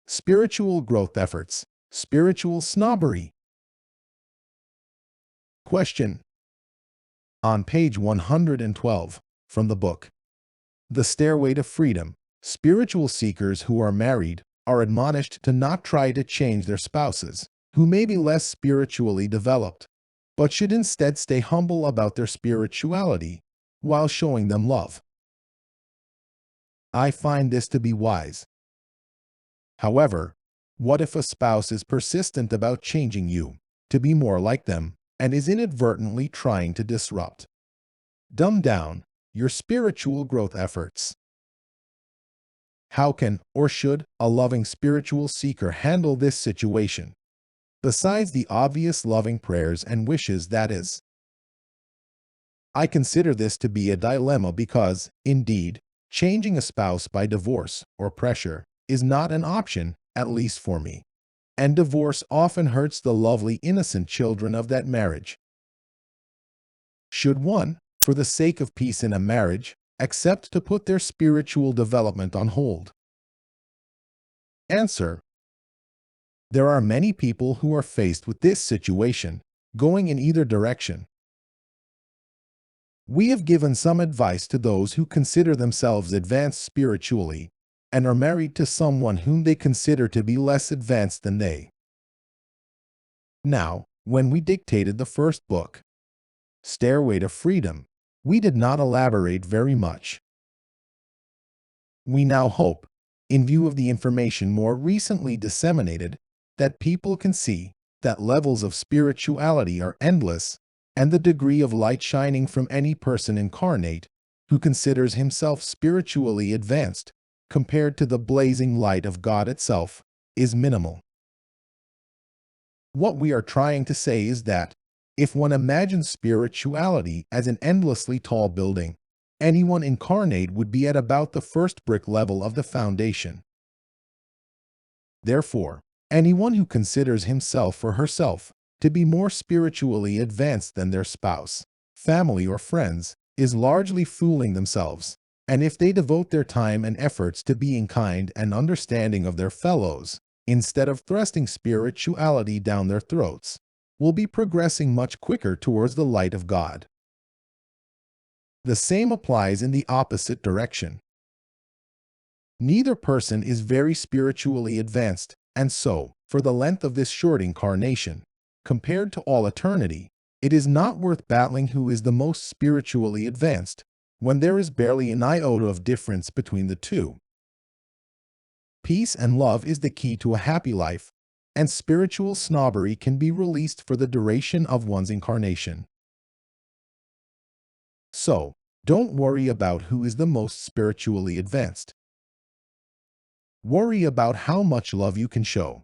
Spiritual growth efforts. Spiritual snobbery. Question. On page 112 from the book, The Stairway to Freedom, spiritual seekers who are married are admonished to not try to change their spouses, who may be less spiritually developed, but should instead stay humble about their spirituality while showing them love. I find this to be wise. However, what if a spouse is persistent about changing you to be more like them and is inadvertently trying to disrupt, dumb down your spiritual growth efforts? How can or should a loving spiritual seeker handle this situation, besides the obvious loving prayers and wishes, that is? I consider this to be a dilemma because, indeed, changing a spouse by divorce or pressure is not an option, at least for me. And divorce often hurts the lovely innocent children of that marriage. Should one, for the sake of peace in a marriage, accept to put their spiritual development on hold? Answer. There are many people who are faced with this situation, going in either direction. We have given some advice to those who consider themselves advanced spiritually and are married to someone whom they consider to be less advanced than they. Now, when we dictated the first book, Stairway to Freedom, we did not elaborate very much. We now hope, in view of the information more recently disseminated, that people can see that levels of spirituality are endless, and the degree of light shining from any person incarnate who considers himself spiritually advanced compared to the blazing light of God itself is minimal. What we are trying to say is that if one imagines spirituality as an endlessly tall building, anyone incarnate would be at about the first brick level of the foundation. Therefore, anyone who considers himself or herself to be more spiritually advanced than their spouse, family, or friends is largely fooling themselves, and if they devote their time and efforts to being kind and understanding of their fellows, instead of thrusting spirituality down their throats, will be progressing much quicker towards the light of God. The same applies in the opposite direction. Neither person is very spiritually advanced, and so, for the length of this short incarnation, compared to all eternity, it is not worth battling who is the most spiritually advanced, when there is barely an iota of difference between the two. Peace and love is the key to a happy life, and spiritual snobbery can be released for the duration of one's incarnation. So, don't worry about who is the most spiritually advanced. Worry about how much love you can show.